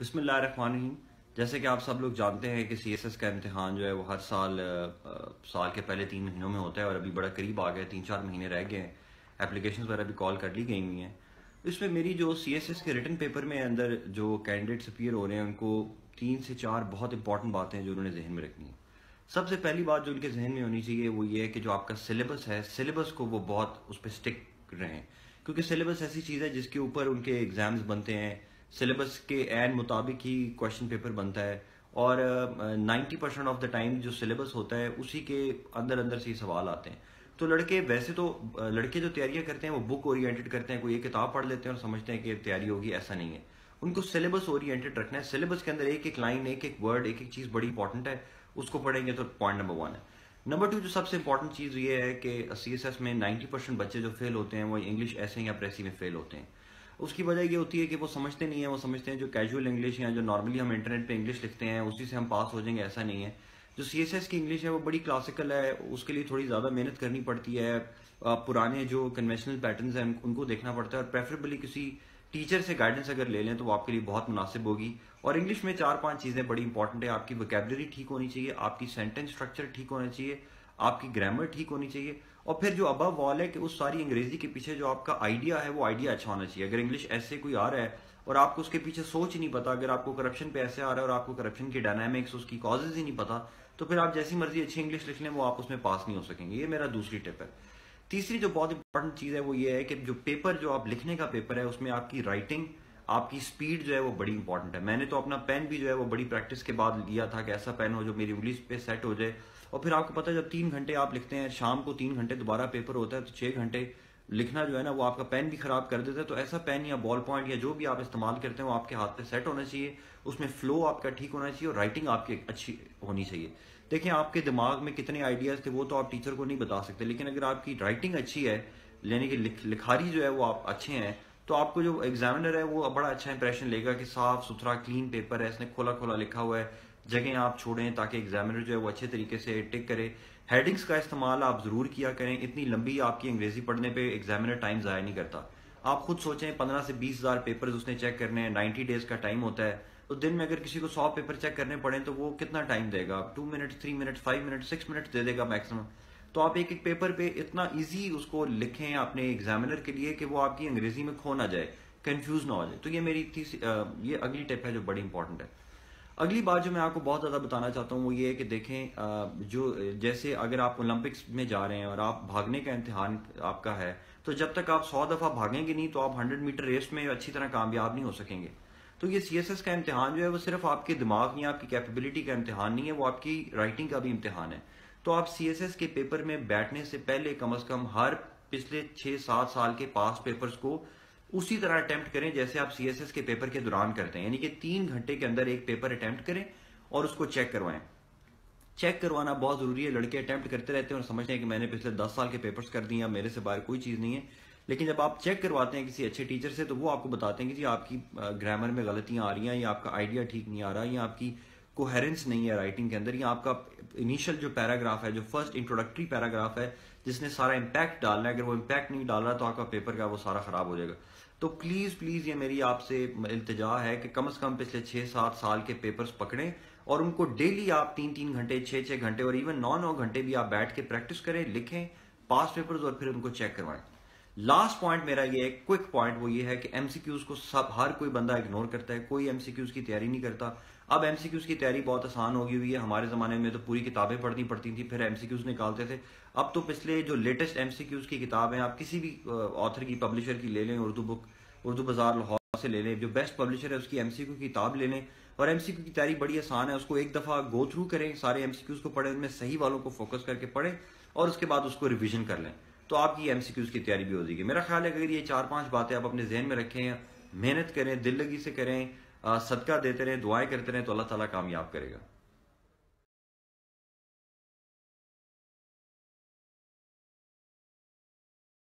बिस्मिल्लाहिर्रहमानिर्रहीम। जैसे कि आप सब लोग जानते हैं कि सीएसएस का इम्तिहान जो है वो हर साल साल के पहले 3 महीनों में होता है और अभी बड़ा करीब आ गया, 3-4 महीने रह गए हैं। एप्लीकेशन वगैरह भी कॉल कर ली गई हुई हैं। इसमें मेरी जो सीएसएस के रिटन पेपर में अंदर जो कैंडिडेट्स अपीयर हो रहे हैं उनको 3 से 4 बहुत इंपॉर्टेंट बातें हैं जो उन्होंने जहन में रखनी है। सबसे पहली बात जो उनके जहन में होनी चाहिए वो ये है कि जो आपका सिलेबस है, सिलेबस को वो बहुत उस पर स्टिक रहें, क्योंकि सिलेबस ऐसी चीज़ है जिसके ऊपर उनके एग्जाम्स बनते हैं। सिलेबस के एन मुताबिक ही क्वेश्चन पेपर बनता है और 90% ऑफ द टाइम जो सिलेबस होता है उसी के अंदर अंदर से ही सवाल आते हैं। तो लड़के वैसे तो लड़के जो तैयारियां करते हैं वो बुक ओरिएंटेड करते हैं, कोई एक किताब पढ़ लेते हैं और समझते हैं कि तैयारी होगी, ऐसा नहीं है। उनको सिलेबस ओरिएंटेड रखना है। सिलेबस के अंदर एक एक लाइन, एक एक वर्ड, एक एक चीज़ बड़ी इंपॉर्टेंट है, उसको पढ़ेंगे तो पॉइंट नंबर 1 है। नंबर 2 जो सबसे इंपॉर्टेंट चीज़ ये है कि सीएसएस में 90% बच्चे जो फेल होते हैं वो इंग्लिश ऐसे या प्रेसी में फेल होते हैं। उसकी वजह ये होती है कि वो समझते नहीं है, वो समझते हैं जो कैजुअल इंग्लिश या जो नॉर्मली हम इंटरनेट पे इंग्लिश लिखते हैं उसी से हम पास हो जाएंगे, ऐसा नहीं है। जो सीएसएस की इंग्लिश है वो बड़ी क्लासिकल है, उसके लिए थोड़ी ज़्यादा मेहनत करनी पड़ती है। पुराने जो कन्वेंशनल पैटर्न्स हैं उनको देखना पड़ता है और प्रेफरेबली किसी टीचर से गाइडेंस अगर ले लें तो वो आपके लिए बहुत मुनासिब होगी। और इंग्लिश में 4-5 चीज़ें बड़ी इंपॉर्टेंट है। आपकी वोकैबुलरी ठीक होनी चाहिए, आपकी सेंटेंस स्ट्रक्चर ठीक होना चाहिए, आपकी ग्रामर ठीक होनी चाहिए, और फिर जो अबव वॉल है कि उस सारी अंग्रेजी के पीछे जो आपका आइडिया है वो आइडिया अच्छा होना चाहिए। अगर इंग्लिश ऐसे कोई आ रहा है और आपको उसके पीछे सोच ही नहीं पता, अगर आपको करप्शन पे ऐसे आ रहा है और आपको करप्शन की डायनामिक्स, उसकी कॉजेज ही नहीं पता, तो फिर आप जैसी मर्जी अच्छी इंग्लिश लिख लें वो आप उसमें पास नहीं हो सकेंगे। ये मेरा दूसरी टिप है। तीसरी जो बहुत इंपॉर्टेंट चीज़ है वो ये है कि जो पेपर, जो आप लिखने का पेपर है, उसमें आपकी राइटिंग, आपकी स्पीड जो है वो बड़ी इंपॉर्टेंट है। मैंने तो अपना पेन भी जो है वो बड़ी प्रैक्टिस के बाद लिया था कि ऐसा पेन हो जो मेरी उंगली पे सेट हो जाए। और फिर आपको पता है जब 3 घंटे आप लिखते हैं, शाम को 3 घंटे दोबारा पेपर होता है, तो 6 घंटे लिखना जो है ना वो आपका पेन भी खराब कर देता है। तो ऐसा पेन या बॉल पॉइंट या जो भी आप इस्तेमाल करते हैं वो आपके हाथ पे सेट होना चाहिए, उसमें फ्लो आपका ठीक होना चाहिए और राइटिंग आपकी अच्छी होनी चाहिए। देखिए आपके दिमाग में कितने आइडियाज थे वो तो आप टीचर को नहीं बता सकते, लेकिन अगर आपकी राइटिंग अच्छी है, यानी कि लिखारी जो है वो आप अच्छे हैं, तो आपको जो एग्जामिनर है वो बड़ा अच्छा इंप्रेशन लेगा कि साफ सुथरा क्लीन पेपर है, इसने खोला खोला लिखा हुआ है। जगह आप छोड़ें ताकि एग्जामिनर जो है वो अच्छे तरीके से टिक करे। हेडिंग्स का इस्तेमाल आप जरूर किया करें। इतनी लंबी आपकी अंग्रेजी पढ़ने पे एग्जामिनर टाइम ज़ाया नहीं करता। आप खुद सोचें 15 से 20 हज़ार पेपर उसने चेक करने हैं, 90 डेज का टाइम होता है, तो दिन में अगर किसी को 100 पेपर चेक करने पड़े तो वो कितना टाइम देगा? 2 मिनट, 3 मिनट, 5 मिनट, 6 मिनट दे देगा मैक्सिमम। तो आप एक एक पेपर पे इतना इजी उसको लिखें अपने एग्जामिनर के लिए कि वो आपकी अंग्रेजी में खो ना जाए, कंफ्यूज ना हो जाए। तो ये मेरी ये अगली टिप है जो बड़ी इंपॉर्टेंट है। अगली बात जो मैं आपको बहुत ज़्यादा बताना चाहता हूँ वो ये है कि देखें, जो जैसे अगर आप ओलंपिक्स में जा रहे हैं और आप भागने का इम्तिहान आपका है, तो जब तक आप 100 दफ़ा भागेंगे नहीं तो आप 100 मीटर रेस में अच्छी तरह कामयाब नहीं हो सकेंगे। तो ये सीएसएस का इम्तिहान जो है वो सिर्फ आपके दिमाग या आपकी कैपेबिलिटी का इम्तिहान नहीं है, वो आपकी राइटिंग का भी इम्तिहान है। तो आप सीएसएस के पेपर में बैठने से पहले कम से कम हर पिछले 6-7 साल के पास पेपर्स को उसी तरह अटेम्प्ट करें जैसे आप सीएसएस के पेपर के दौरान करते हैं, यानी कि 3 घंटे के अंदर एक पेपर अटेम्प्ट करें और उसको चेक करवाएं। चेक करवाना बहुत जरूरी है। लड़के अटेम्प्ट करते रहते हैं और समझते हैं कि मैंने पिछले 10 साल के पेपर्स कर दिए, मेरे से बाहर कोई चीज़ नहीं है। लेकिन जब आप चेक करवाते हैं किसी अच्छे टीचर से तो वो आपको बताते हैं कि जी आपकी ग्रामर में गलतियां आ रही हैं, या आपका आइडिया ठीक नहीं आ रहा, या आपकी कोहेरेंस नहीं है राइटिंग के अंदर, या आपका इनिशियल जो पैराग्राफ है, जो फर्स्ट इंट्रोडक्टरी पैराग्राफ है जिसने सारा इम्पैक्ट डालना है, अगर वो इम्पैक्ट नहीं डाल रहा तो आपका पेपर का वो सारा खराब हो जाएगा। तो प्लीज प्लीज ये मेरी आपसे इल्तिजा है कि कम से कम पिछले 6-7 साल के पेपर्स पकड़ें और उनको डेली आप 3-3 घंटे, 6-6 घंटे और इवन 9-9 घंटे भी आप बैठ के प्रैक्टिस करें, लिखें पास पेपर्स और फिर उनको चेक करवाएं। लास्ट पॉइंट मेरा ये है, क्विक पॉइंट, वो ये है कि एमसीक्यूज को सब हर कोई बंदा इग्नोर करता है, कोई एमसीक्यूज की तैयारी नहीं करता। अब एमसीक्यूज की तैयारी बहुत आसान हो गई हुई है। हमारे जमाने में तो पूरी किताबें पढ़नी पड़ती थी फिर एमसीक्यूज निकालते थे। अब तो पिछले जो लेटेस्ट एमसीक्यूज की किताब है, आप किसी भी ऑथर की, पब्लिशर की ले लें, उर्दू बुक, उर्दू बाजार लाहौर से ले लें, जो बेस्ट पब्लिशर है उसकी एमसीक्यू की किताब ले लें और एमसीक्यू की तैयारी बड़ी आसान है। उसको एक दफा गो थ्रू करें, सारे एमसीक्यूज को पढ़ें, उनमें सही वालों को फोकस करके पढ़ें और उसके बाद उसको रिविजन कर लें, तो आपकी एमसीक्यूज की तैयारी भी हो जाएगी। मेरा ख्याल है अगर ये 4-5 बातें आप अपने जहन में रखें, मेहनत करें, दिल लगी से करें, सदका देते रहें, दुआएं करते रहें, तो अल्लाह ताला कामयाब करेगा।